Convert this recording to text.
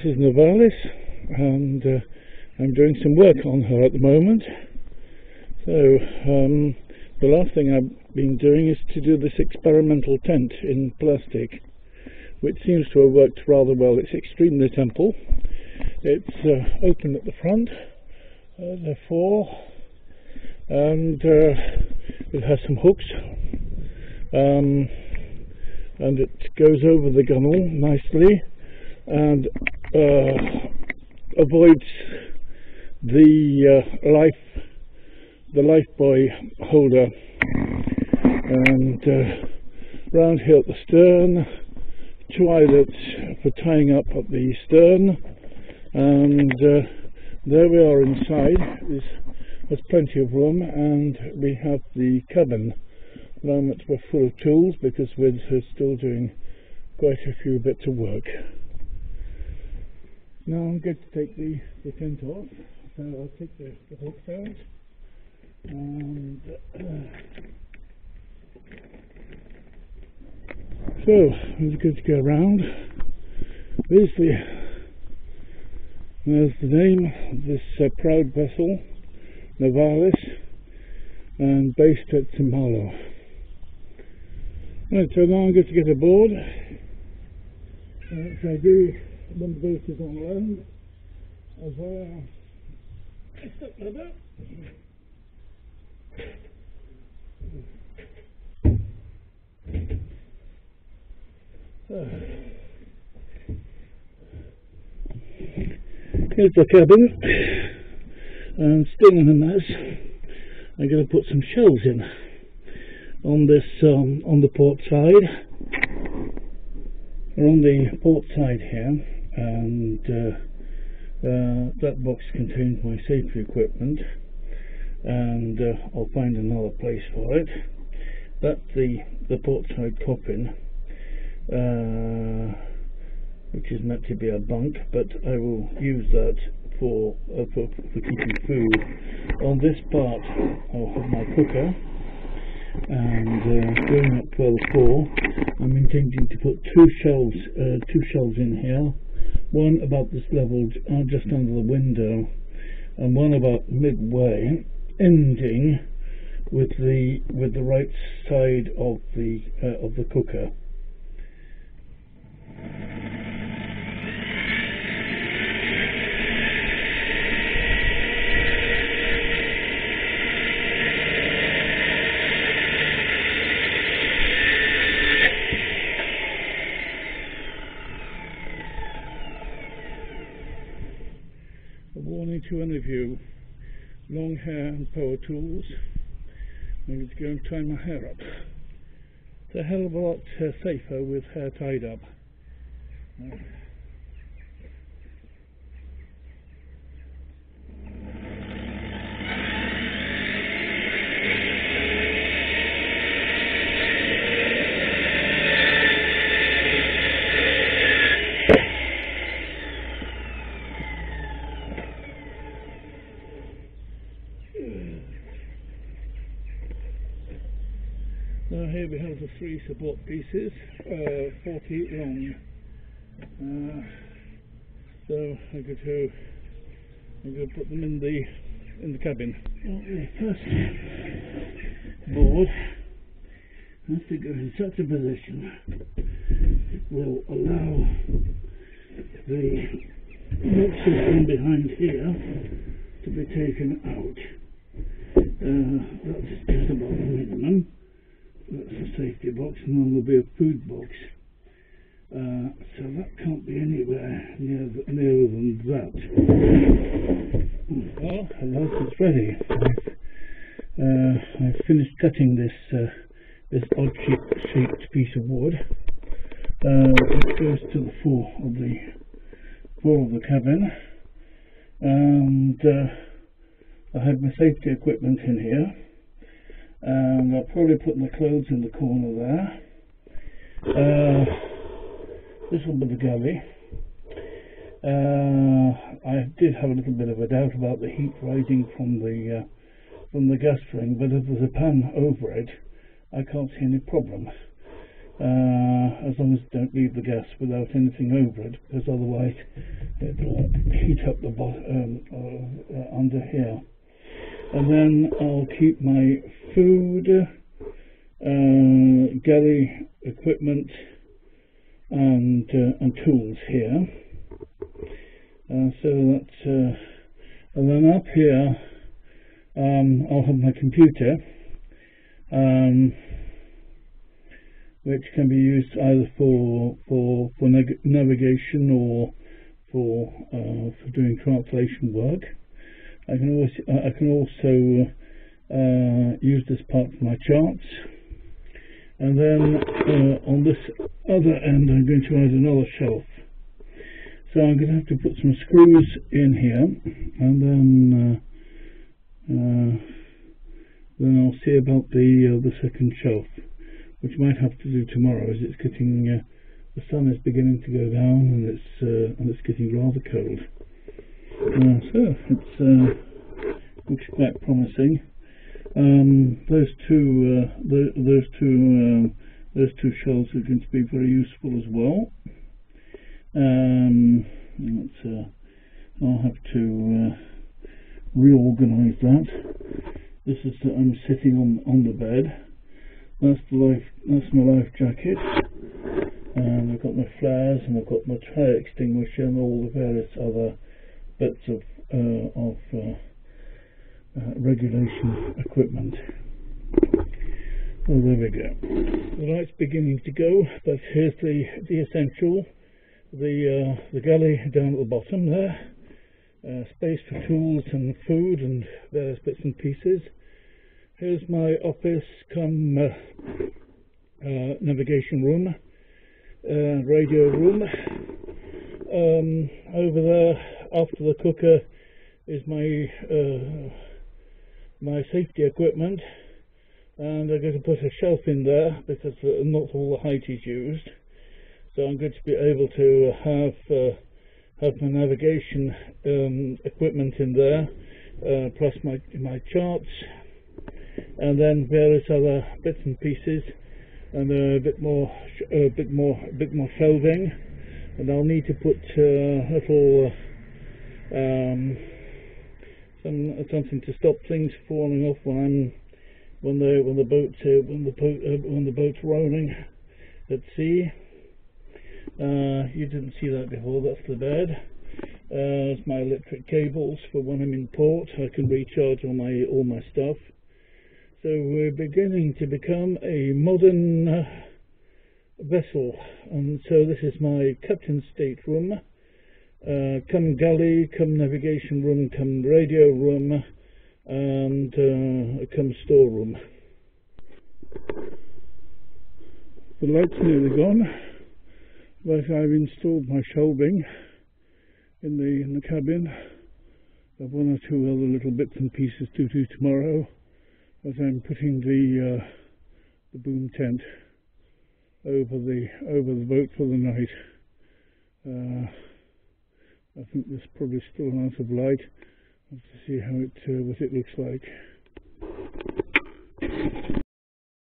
this is Novalis, and I'm doing some work on her at the moment. So the last thing I've been doing is to do this experimental tent in plastic, which seems to have worked rather well. It's extremely simple. It's open at the front, there are four, and it has some hooks, and it goes over the gunnel nicely and avoids the life buoy holder, and round here at the stern, two eyelets for tying up at the stern, and there we are inside. There's plenty of room, and we have the cabin. At the moment we're full of tools because we're still doing quite a few bits of work. Now I'm going to take the tent off, so I'll take the hooks out, and so I'm going to go around. There's the name of this proud vessel, Novalis, and based at St. Malo. Right, so now I'm going to get aboard. So I do when the boat is on land, as a step ladder. So, here's the cabin, and still in a mess. I'm going to put some shelves in on this on the port side. We're on the port side here, and that box contains my safety equipment, and I'll find another place for it. That's the port side coffin, which is meant to be a bunk, but I will use that for keeping food. On this part I'll have my cooker, and going up further 4, I'm intending to put two shelves in here, one about this level just under the window, and one about midway, ending with the right side of the cooker. A warning to any of you, long hair and power tools. I'm going to go and tie my hair up. It's a hell of a lot safer with hair tied up. Now here we have the 3 support pieces, 40 long. So I'm going to put them in the cabin. Well, the first board has to go in such a position it will allow the milk system behind here to be taken out. That's just about the minimum. That's the safety box, and then there'll be a food box. So that can't be anywhere nearer than that. Well, the light is ready. I've finished cutting this odd-shaped piece of wood. It goes to the floor of the cabin, and I have my safety equipment in here. And I'll probably put my clothes in the corner there. This will be the galley. I did have a little bit of a doubt about the heat rising from the gas ring, but if there's a pan over it, I can't see any problem. as long as I don't leave the gas without anything over it, because otherwise it'll heat up the under here. And then I'll keep my food, galley equipment, and tools here. So that's and then up here I'll have my computer, which can be used either for navigation or for doing translation work. I can also use this part for my charts. And then on this other end I'm going to add another shelf. So I'm going to have to put some screws in here, and then I'll see about the second shelf, which I might have to do tomorrow, as it's getting the sun is beginning to go down, and it's getting rather cold. So it looks quite promising. Those two shelves are going to be very useful as well. I'll have to reorganize that. This is I'm sitting on the bed. That's my life jacket, and I've got my flares, and I've got my fire extinguisher, and all the various other bits of regulation equipment. Well, there we go. The light's beginning to go, but here's the essential. The galley down at the bottom there, space for tools and food and various bits and pieces. Here's my office come navigation room, radio room. Over there, after the cooker, is my safety equipment, and I'm going to put a shelf in there because not all the height is used. So I'm going to be able to have my navigation equipment in there, plus my charts, and then various other bits and pieces, and a bit more shelving. And I'll need to put little something to stop things falling off when the boat's rolling at sea. You didn't see that before. That's the bed. It's my electric cables for when I'm in port. I can recharge all my stuff. So we're beginning to become a modern vessel, and so this is my captain's stateroom. Come galley, come navigation room, come radio room, and come storeroom. The light's nearly gone, but I've installed my shelving in the cabin. I've one or two other little bits and pieces to do tomorrow, as I'm putting the boom tent over the boat for the night. I think there's probably still an ounce of light. I'll have to see what it looks like.